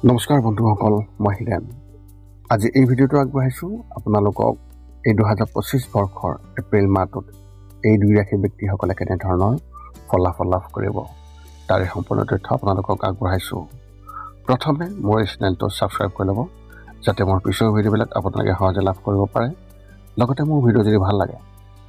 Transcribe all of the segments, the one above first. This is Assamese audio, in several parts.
নমস্কাৰ বন্ধুসকল, মই হিৰেন। আজি এই ভিডিঅ'টো আগবঢ়াইছোঁ আপোনালোকক এই 2025 বৰ্ষৰ এপ্ৰিল মাহটোত এই দুই ৰাশি ব্যক্তিসকলে কেনেধৰণৰ ফলাফল লাভ কৰিব তাৰে সম্পূৰ্ণ তথ্য আপোনালোকক আগবঢ়াইছোঁ। প্ৰথমে মোৰ এই চেনেলটো ছাবস্ক্ৰাইব কৰি ল'ব, যাতে মোৰ পিছৰ ভিডিঅ'বিলাক আপোনালোকে সহজে লাভ কৰিব পাৰে। লগতে মোৰ ভিডিঅ' যদি ভাল লাগে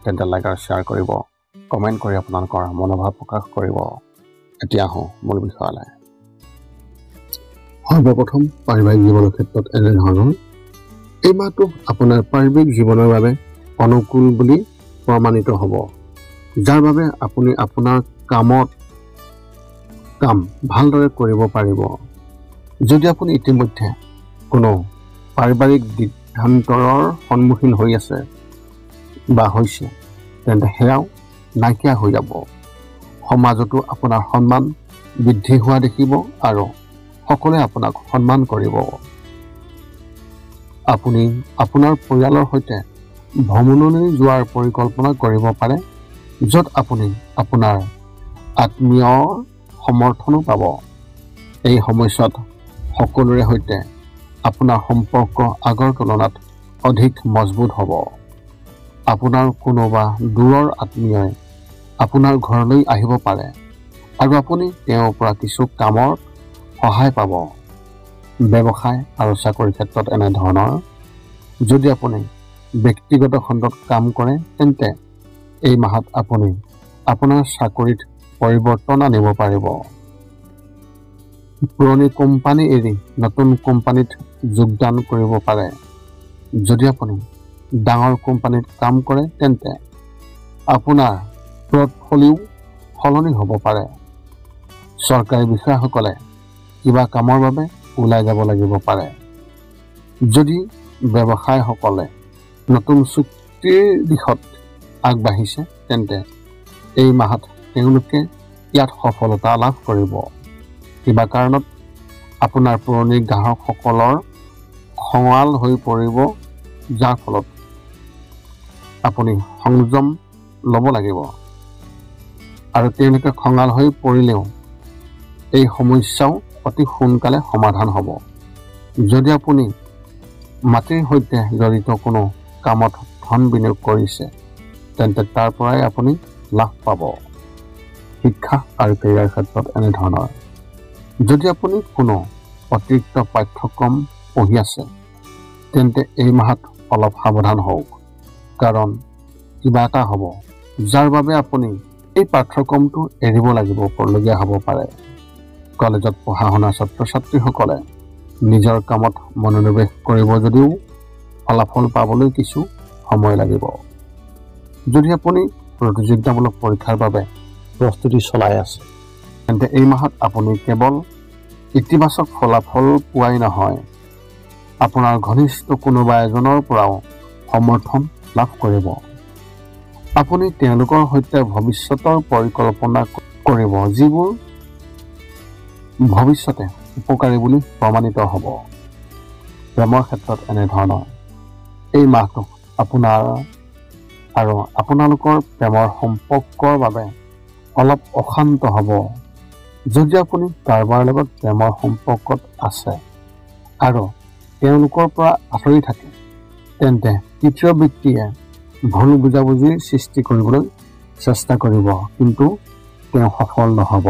তেন্তে লাইক আৰু শ্বেয়াৰ কৰিব, কমেণ্ট কৰি আপোনালোকৰ মনোভাৱ প্ৰকাশ কৰিব। এতিয়া আহোঁ মূল বিষয়লৈ। সৰ্বপ্ৰথম পাৰিবাৰিক জীৱনৰ ক্ষেত্ৰত এনেধৰণৰ এই মাহটো আপোনাৰ পাৰিবাৰিক জীৱনৰ বাবে অনুকূল বুলি প্ৰমাণিত হ'ব, যাৰ বাবে আপুনি আপোনাৰ কাম ভালদৰে কৰিব পাৰিব। যদি আপুনি ইতিমধ্যে কোনো পাৰিবাৰিক সিদ্ধান্তৰ সন্মুখীন হৈ আছে বা হৈছে, তেন্তে সেয়াও নাইকিয়া হৈ যাব। সমাজতো আপোনাৰ সন্মান বৃদ্ধি হোৱা দেখিব আৰু সকলোৱে আপোনাক সন্মান কৰিব। আপুনি আপোনাৰ পৰিয়ালৰ সৈতে ভ্ৰমণলৈ যোৱাৰ পৰিকল্পনা কৰিব পাৰে, য'ত আপুনি আপোনাৰ আত্মীয়ৰ সমৰ্থনো পাব। এই সময়ছোৱাত সকলোৰে সৈতে আপোনাৰ সম্পৰ্ক আগৰ তুলনাত অধিক মজবুত হ'ব। আপোনাৰ কোনোবা দূৰৰ আত্মীয়ই আপোনাৰ ঘৰলৈ আহিব পাৰে আৰু আপুনি তেওঁৰ পৰা কিছু কামত সহায় পাব। ব্যৱসায় আৰু চাকৰিৰ ক্ষেত্ৰত এনেধৰণৰ যদি আপুনি ব্যক্তিগত খণ্ডত কাম কৰে, তেন্তে এই মাহত আপুনি আপোনাৰ চাকৰিত পৰিৱৰ্তন আনিব পাৰিব। পুৰণি কোম্পানী এৰি নতুন কোম্পানীত যোগদান কৰিব পাৰে। যদি আপুনি ডাঙৰ কোম্পানীত কাম কৰে, তেন্তে আপোনাৰ পৰ্টফলিও সলনি হ'ব পাৰে। চৰকাৰী বিষয়াসকলে কিবা কামৰ বাবে ওলাই যাব লাগিব পাৰে। যদি ব্যৱসায়সকলে নতুন চুক্তিৰ দিশত আগবাঢ়িছে, তেন্তে এই মাহত তেওঁলোকে ইয়াত সফলতা লাভ কৰিব। কিবা কাৰণত আপোনাৰ পুৰণি গ্ৰাহকসকলৰ খঙাল হৈ পৰিব, যাৰ ফলত আপুনি সংযম ল'ব লাগিব। আৰু তেওঁলোকে খঙাল হৈ পৰিলেও এই সমস্যাও অতি সোনকালে সমাধান হ'ব। যদি আপুনি মাটিৰ সৈতে জড়িত কোনো কামত ধন বিনিয়োগ কৰিছে, তেন্তে তাৰ পৰাই আপুনি লাভ পাব। শিক্ষা আৰু কেৰিয়াৰ ক্ষেত্ৰত এনেধৰণৰ যদি আপুনি কোনো অতিৰিক্ত পাঠ্যক্ৰম পঢ়ি আছে, তেন্তে এই মাহত অলপ সাৱধান হওক, কাৰণ কিবা এটা হ'ব যাৰ বাবে আপুনি এই পাঠ্যক্ৰমটো এৰিব লাগিবলগীয়া হ'ব পাৰে। কলেজত পঢ়া শুনা ছাত্ৰ ছাত্ৰীসকলে নিজৰ কামত মনোনিৱেশ কৰিব যদিও ফলাফল পাবলৈ কিছু সময় লাগিব। যদি আপুনি প্ৰতিযোগিতামূলক পৰীক্ষাৰ বাবে প্ৰস্তুতি চলাই আছে, তেন্তে এই মাহত আপুনি কেৱল ইতিবাচক ফলাফল পোৱাই নহয়, আপোনাৰ ঘনিষ্ঠ কোনোবা এজনৰ পৰাও সমৰ্থন লাভ কৰিব। আপুনি তেওঁলোকৰ সৈতে ভৱিষ্যতৰ পৰিকল্পনা কৰিব, যিবোৰ ভৱিষ্যতে উপকাৰী বুলি প্ৰমাণিত হ'ব। প্ৰেমৰ ক্ষেত্ৰত এনেধৰণৰ এই মাহটো আপোনাৰ আৰু আপোনালোকৰ প্ৰেমৰ সম্পৰ্কৰ বাবে অলপ অশান্ত হ'ব। যদি আপুনি কাৰোবাৰ লগত প্ৰেমৰ সম্পৰ্কত আছে আৰু তেওঁলোকৰ পৰা আঁতৰি থাকে, তেন্তে তৃতীয় ব্যক্তিয়ে ভুল বুজাবুজিৰ সৃষ্টি কৰিবলৈ চেষ্টা কৰিব, কিন্তু তেওঁ সফল নহ'ব।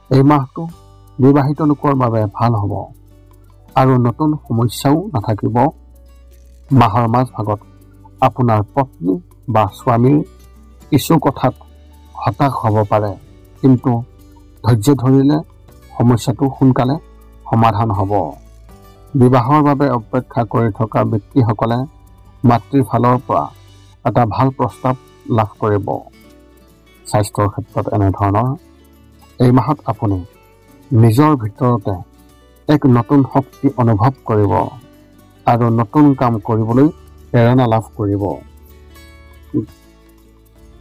এই মাহটো বিবাহিত লোকৰ বাবে ভাল হ'ব আৰু নতুন সমস্যাও নাথাকিব। মাহৰ মাজভাগত আপোনাৰ পত্নী বা স্বামীৰ কিছু কথাত হতাশ হ'ব পাৰে, কিন্তু ধৈৰ্য ধৰিলে সমস্যাটো সোনকালে সমাধান হ'ব। বিবাহৰ বাবে অপেক্ষা কৰি থকা ব্যক্তিসকলে মাতৃৰ ফালৰ পৰা এটা ভাল প্ৰস্তাৱ লাভ কৰিব। স্বাস্থ্যৰ ক্ষেত্ৰত এনেধৰণৰ এই মাহত আপুনি নিজৰ ভিতৰতে এক নতুন শক্তি অনুভৱ কৰিব আৰু নতুন কাম কৰিবলৈ প্ৰেৰণা লাভ কৰিব।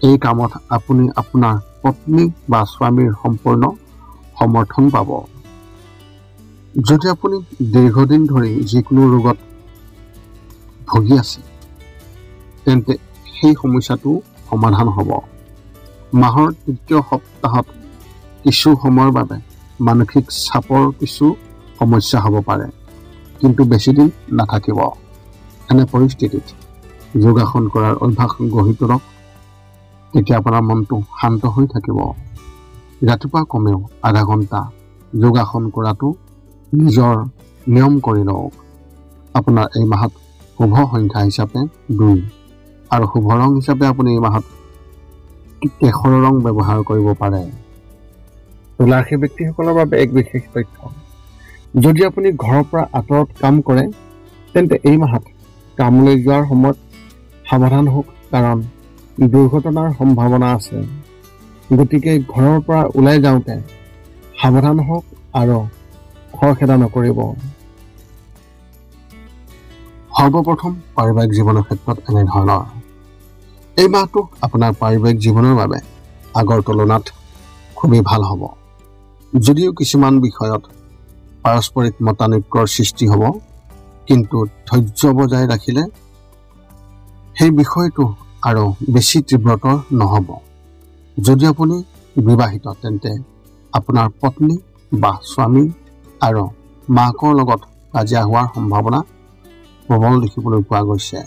এই কামত আপুনি আপোনাৰ পত্নী বা স্বামীৰ সম্পূৰ্ণ সমৰ্থন পাব। যদি আপুনি দীৰ্ঘদিন ধৰি যিকোনো ৰোগত ভুগি আছে, তেন্তে সেই সমস্যাটো সমাধান হ'ব। মাহৰ তৃতীয় সপ্তাহত কিছু সময়ৰ বাবে মানসিক চাপৰ কিছু সমস্যা হ'ব পাৰে, কিন্তু বেছি দিন নাথাকিব। এনে পৰিস্থিতিত যোগাসন কৰাৰ অভ্যাস গঢ়ি তোলক, তেতিয়া আপোনাৰ মনটো শান্ত হৈ থাকিব। ৰাতিপুৱা কমেও আধা ঘণ্টা যোগাসন কৰাটো নিজৰ নিয়ম কৰি লওক। আপোনাৰ এই মাহত শুভ সংখ্যা হিচাপে 2 আৰু শুভ ৰং হিচাপে আপুনি এই মাহত কেশৰ ৰং ব্যৱহাৰ কৰিব পাৰে। তুলা ৰাশি ব্যক্তিসকলৰ বাবে এক বিশেষ তথ্য, যদি আপুনি ঘৰৰ পৰা আঁতৰত কাম কৰে তেন্তে এই মাহত কামলৈ যোৱাৰ সময়ত সাৱধান হওক, কাৰণ দুৰ্ঘটনাৰ সম্ভাৱনা আছে। গতিকে ঘৰৰ পৰা ওলাই যাওঁতে সাৱধান হওক আৰু খৰখেদা নকৰিব। সৰ্বপ্ৰথম পাৰিবাৰিক জীৱনৰ ক্ষেত্ৰত এনেধৰণৰ, এই মাহটো আপোনাৰ পাৰিবাৰিক জীৱনৰ বাবে আগৰ তুলনাত খুবেই ভাল হ'ব। যদিও কিছুমান বিষয়ত পাৰস্পৰিক মতানৈক্যৰ সৃষ্টি হ'ব, কিন্তু ধৈৰ্য বজাই ৰাখিলে সেই বিষয়টো আৰু বেছি তীব্ৰতৰ নহ'ব। যদি আপুনি বিবাহিত তেন্তে আপোনাৰ পত্নী বা স্বামী আৰু মাকৰ লগত কাজিয়া হোৱাৰ সম্ভাৱনা প্ৰবল দেখিবলৈ পোৱা গৈছে।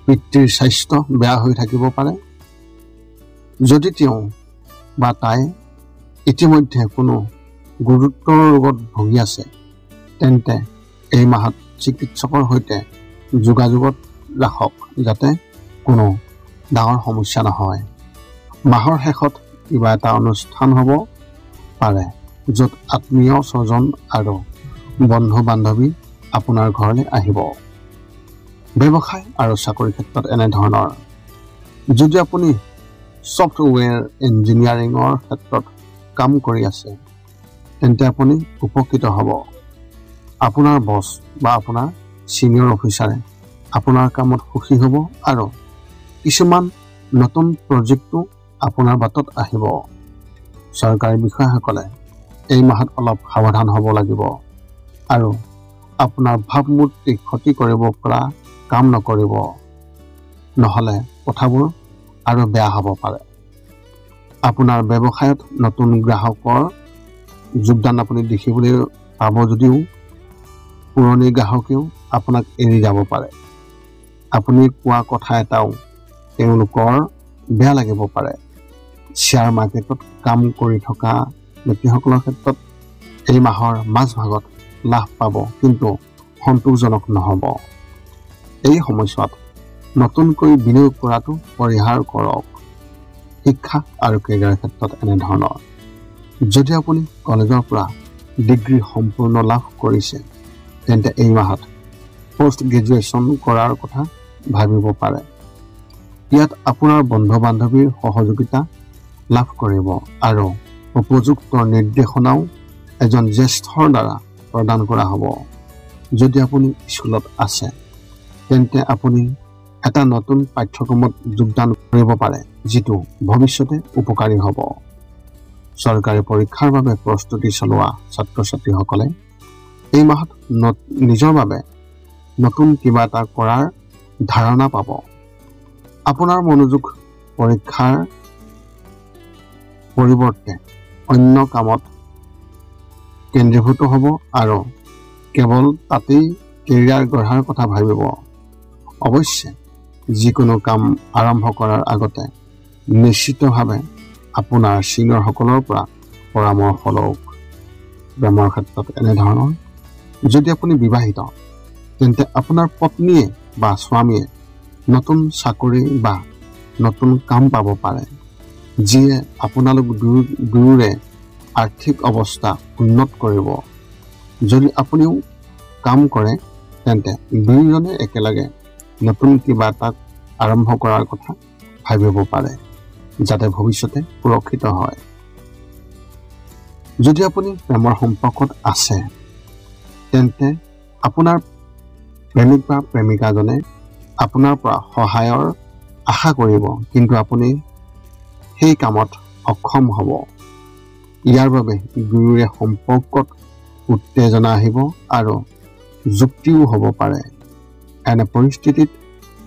পিতৃৰ স্বাস্থ্য বেয়া হৈ থাকিব পাৰে। যদি তেওঁ বা তাই ইতিমধ্যে কোনো গুৰুতৰ ৰোগত ভুগি আছে তেন্তে এই মাহত চিকিৎসকৰ সৈতে যোগাযোগত ৰাখক, যাতে কোনো ডাঙৰ সমস্যা নহয়। মাহৰ শেষত কিবা এটা অনুষ্ঠান হ'ব পাৰে য'ত আত্মীয় স্বজন আৰু বন্ধু বান্ধৱী আপোনাৰ ঘৰলৈ আহিব। ব্যৱসায় আৰু চাকৰিৰ ক্ষেত্ৰত এনেধৰণৰ, যদি আপুনি ছফ্টৱেৰ ইঞ্জিনিয়াৰিঙৰ ক্ষেত্ৰত কাম কৰি আছে তেন্তে আপুনি উপকৃত হ'ব। আপোনাৰ বছ বা আপোনাৰ ছিনিয়ৰ অফিচাৰে আপোনাৰ কামত সুখী হ'ব আৰু কিছুমান নতুন প্ৰজেক্টটো আপোনাৰ বাটত আহিব। চৰকাৰী বিষয়াসকলে এই মাহত অলপ সাৱধান হ'ব লাগিব আৰু আপোনাৰ ভাৱমূৰ্তি ক্ষতি কৰিব পৰা কাম নকৰিব, নহ'লে কথাবোৰ আৰু বেয়া হ'ব পাৰে। আপোনাৰ ব্যৱসায়ত নতুন গ্ৰাহকৰ যোগদান আপুনি দেখিবলৈ পাব, যদিও পুৰণি গ্ৰাহকেও আপোনাক এৰি যাব পাৰে। আপুনি কোৱা কথা এটাও তেওঁলোকৰ বেয়া লাগিব পাৰে। শ্বেয়াৰ মাৰ্কেটত কাম কৰি থকা ব্যক্তিসকলৰ ক্ষেত্ৰত এই মাহৰ মাজভাগত লাভ পাব, কিন্তু সন্তোষজনক নহ'ব। এই সময়ছোৱাত নতুনকৈ বিনিয়োগ কৰাটো পৰিহাৰ কৰক। শিক্ষা আৰু কেৰিয়াৰৰ ক্ষেত্ৰত এনেধৰণৰ, যদি আপুনি কলেজৰ পৰা ডিগ্ৰী সম্পূৰ্ণ লাভ কৰিছে তেন্তে এই মাহত পষ্ট গ্ৰেজুৱেশ্যন কৰাৰ কথা ভাবিব পাৰে। ইয়াত আপোনাৰ বন্ধু বান্ধৱীৰ সহযোগিতা লাভ কৰিব আৰু উপযুক্ত নিৰ্দেশনাও এজন জ্যেষ্ঠৰ দ্বাৰা প্ৰদান কৰা হ'ব। যদি আপুনি স্কুলত আছে তেন্তে আপুনি এটা নতুন পাঠ্যক্ৰমত যোগদান কৰিব পাৰে, যিটো ভৱিষ্যতে উপকাৰী হ'ব। চৰকাৰী পৰীক্ষাৰ বাবে প্ৰস্তুতি চলোৱা ছাত্ৰ ছাত্ৰীসকলে এই মাহত নিজৰ বাবে নতুন কিবা এটা কৰাৰ ধাৰণা পাব। আপোনাৰ মনোযোগ পৰীক্ষাৰ পৰিৱৰ্তে অন্য কামত কেন্দ্ৰীভূত হ'ব আৰু কেৱল তাতেই কেৰিয়াৰ গঢ়াৰ কথা ভাবিব। অৱশ্যে যিকোনো কাম আৰম্ভ কৰাৰ আগতে নিশ্চিতভাৱে আপোনাৰ ছিনিয়ৰসকলৰ পৰা পৰামৰ্শ লওক। প্ৰেমৰ ক্ষেত্ৰত এনেধৰণৰ, যদি আপুনি বিবাহিত তেন্তে আপোনাৰ পত্নীয়ে বা স্বামীয়ে নতুন চাকৰি বা নতুন কাম পাব পাৰে, যিয়ে আপোনালোক দুয়োৰে আৰ্থিক অৱস্থা উন্নত কৰিব। যদি আপুনিও কাম কৰে তেন্তে দুয়োজনে একেলগে নতুন কিবা এটা আৰম্ভ কৰাৰ কথা ভাবিব পাৰে, যাতে ভৱিষ্যতে সুৰক্ষিত হয়। যদি আপুনি প্ৰেমৰ সম্পৰ্কত আছে তেন্তে আপোনাৰ প্ৰেমিক বা প্ৰেমিকাজনে আপোনাৰ পৰা সহায়ৰ আশা কৰিব, কিন্তু আপুনি সেই কামত অক্ষম হ'ব। ইয়াৰ বাবে দুয়োৰে সম্পৰ্কত উত্তেজনা আহিব আৰু যুক্তিও হ'ব পাৰে। এনে পৰিস্থিতিত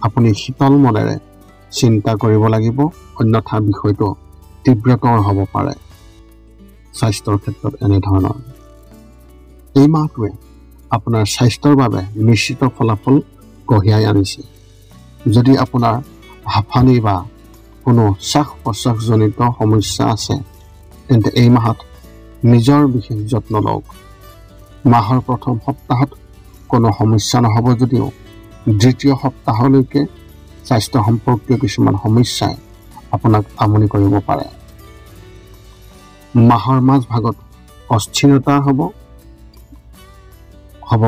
আপুনি শীতল মনেৰে চিন্তা কৰিব লাগিব, অন্যথা বিষয়টো তীব্ৰতৰ হ'ব পাৰে। স্বাস্থ্যৰ ক্ষেত্ৰত এনেধৰণৰ, এই মাহটোৱে আপোনাৰ স্বাস্থ্যৰ বাবে নিশ্চিত ফলাফল কঢ়িয়াই আনিছে। যদি আপোনাৰ হাঁফানি বা কোনো শ্বাস প্ৰশ্বাসজনিত সমস্যা আছে তেন্তে এই মাহত নিজৰ বিশেষ যত্ন লওক। মাহৰ প্ৰথম সপ্তাহত কোনো সমস্যা নহ'ব যদিও দ্বিতীয় সপ্তাহলৈকে স্বাস্থ্য সম্পৰ্কীয় কিছুমান সমস্যাই আপোনাক আমনি কৰিব পাৰে। মাহৰ মাজভাগত অস্থিৰতা হ'ব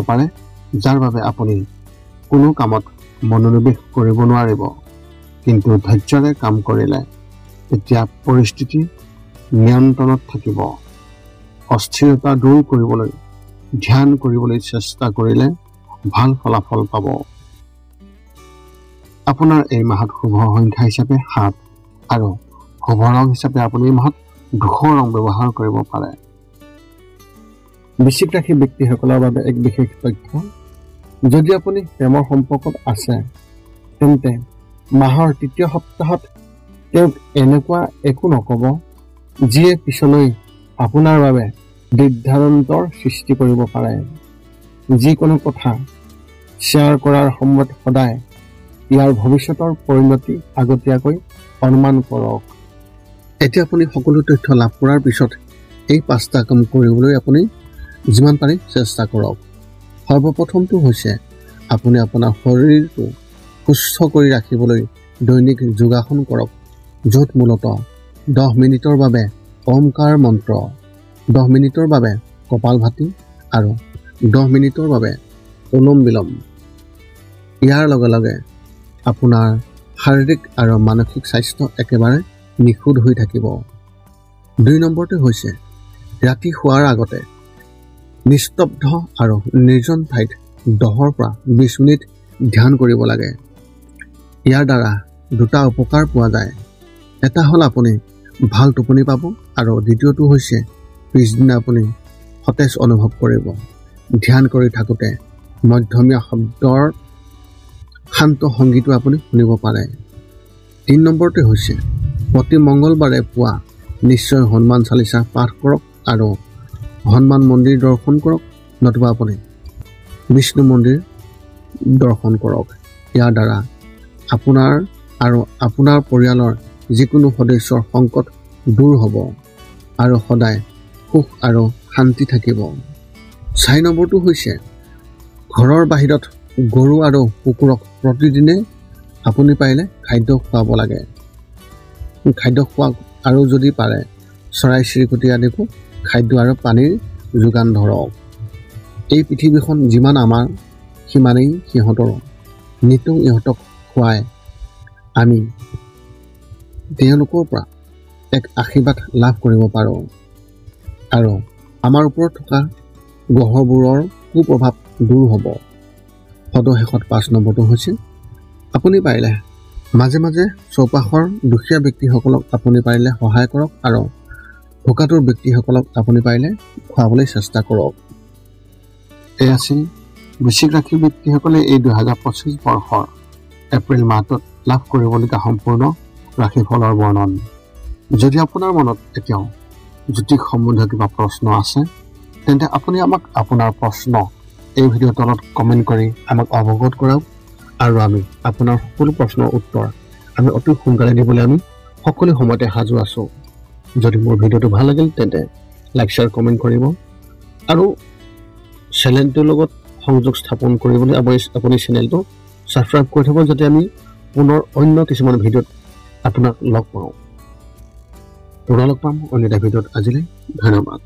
পাৰে, যাৰ বাবে আপুনি কোনো কামত মনোনিৱেশ কৰিব নোৱাৰিব। কিন্তু ধৈৰ্যৰে কাম কৰিলে তেতিয়া পৰিস্থিতি নিয়ন্ত্ৰণত থাকিব। অস্থিৰতা দূৰ কৰিবলৈ ধ্যান কৰিবলৈ চেষ্টা কৰিলে ভাল ফলাফল পাব। আপোনাৰ এই মাহত শুভ সংখ্যা হিচাপে 7 আৰু শুভ ৰং হিচাপে আপুনি এই মাহত ধূসৰ ৰং ব্যৱহাৰ কৰিব পাৰে। বৃশ্চিক ৰাশিৰ ব্যক্তিসকলৰ বাবে এক বিশেষ তথ্য, যদি আপুনি প্ৰেমৰ সম্পৰ্কত আছে তেন্তে মাহৰ তৃতীয় সপ্তাহত তেওঁক এনেকুৱা একো নক'ব যিয়ে পিছলৈ আপোনাৰ বাবে দিগদান্তৰ সৃষ্টি কৰিব পাৰে। যিকোনো কথা শ্বেয়াৰ কৰাৰ সময়ত সদায় ইয়াৰ ভৱিষ্যতৰ পৰিণতি আগতীয়াকৈ অনুমান কৰক। এতিয়া আপুনি সকলো তথ্য লাভ কৰাৰ পিছত এই 5টা কাম কৰিবলৈ আপুনি যিমান পাৰি চেষ্টা কৰক। সৰ্বপ্ৰথমটো হৈছে আপুনি আপোনাৰ শৰীৰটো সুস্থ কৰি ৰাখিবলৈ দৈনিক যোগাসন কৰক, য'ত মূলতঃ 10 মিনিটৰ বাবে ওমকাৰ মন্ত্ৰ, 10 মিনিটৰ বাবে কপালভাতি আৰু 10 মিনিটৰ বাবে অনুলোম বিলোম। ইয়াৰ লগে লগে আপোনাৰ শাৰীৰিক আৰু মানসিক স্বাস্থ্য একেবাৰে নিখুঁত হৈ থাকিব। 2 নম্বৰটো হৈছে ৰাতি শোৱাৰ আগতে নিস্তব্ধ আৰু নিৰ্জন ঠাইত 10 পৰা 20 মিনিট ধ্যান কৰিব লাগে। ইয়াৰ দ্বাৰা 2টা উপকাৰ পোৱা যায়। এটা হ'ল আপুনি ভাল টোপনি পাব আৰু দ্বিতীয়টো হৈছে পিছদিনা আপুনি সতেজ অনুভৱ কৰিব। ধ্যান কৰি থাকোঁতে মধ্যমীয়া শব্দৰ শান্ত সংগীতো আপুনি শুনিব পাৰে। 3 নম্বৰটো হৈছে প্ৰতি মংগলবাৰে পুৱা নিশ্চয় হনুমান চালিচা পাঠ কৰক আৰু হনুমান মন্দিৰ দৰ্শন কৰক, নতুবা আপুনি বিষ্ণু মন্দিৰ দৰ্শন কৰক। ইয়াৰ দ্বাৰা আপোনাৰ আৰু আপোনাৰ পৰিয়ালৰ যিকোনো সদস্যৰ সংকট দূৰ হ'ব আৰু সদায় সুখ আৰু শান্তি থাকিব। 4 নম্বৰটো হৈছে ঘৰৰ বাহিৰত গৰু আৰু কুকুৰক প্ৰতিদিনে আপুনি পাৰিলে খাদ্য খুৱাব লাগে। খাদ্য খোৱা আৰু যদি পাৰে চৰাই চিৰিকটি আদিকো খাদ্য আৰু পানীৰ যোগান ধৰক। এই পৃথিৱীখন যিমান আমাৰ সিমানেই সিহঁতৰো। নিতৌ ইহঁতক খুৱাই আমি তেওঁলোকৰ পৰা এক আশীৰ্বাদ লাভ কৰিব পাৰোঁ আৰু আমাৰ ওপৰত থকা গ্ৰহবোৰৰ কুপ্ৰভাৱ দূৰ হ'ব। সদশেষত 5 নম্বৰটো হৈছে আপুনি পাৰিলে মাজে মাজে চৌপাশৰ দুখীয়া ব্যক্তিসকলক আপুনি পাৰিলে সহায় কৰক আৰু ভোকাতুৰ ব্যক্তিসকলক আপুনি পাৰিলে খুৱাবলৈ চেষ্টা কৰক। এই আছিল বৃশ্চিক ৰাশিৰ ব্যক্তিসকলে এই 2025 বৰ্ষৰ এপ্ৰিল মাহটোত লাভ কৰিবলগীয়া সম্পূৰ্ণ ৰাশিফলৰ বৰ্ণন। যদি আপোনাৰ মনত এতিয়াও জ্যোতিষ সম্বন্ধীয় কিবা প্ৰশ্ন আছে তেন্তে আপুনি আমাক আপোনাৰ প্ৰশ্ন এই ভিডিঅ'ৰ তলত কমেণ্ট কৰি আমাক অৱগত কৰাওক আৰু আমি আপোনাৰ সকলো প্ৰশ্নৰ উত্তৰ আমি অতি সোনকালে দিবলৈ আমি সকলো সময়তে সাজু আছোঁ। যদি মোৰ ভিডিঅ'টো ভাল লাগিল তেন্তে লাইক শ্বেয়াৰ কমেণ্ট কৰিব আৰু চেনেলটোৰ লগত সংযোগ স্থাপন কৰিবলৈ আপুনি চেনেলটো ছাবস্ক্ৰাইব কৰি থ'ব, যাতে আমি পুনৰ অন্য কিছুমান ভিডিঅ'ত আপোনাক লগ পাম অন্য এটা ভিডিঅ'ত। আজিলৈ ধন্যবাদ।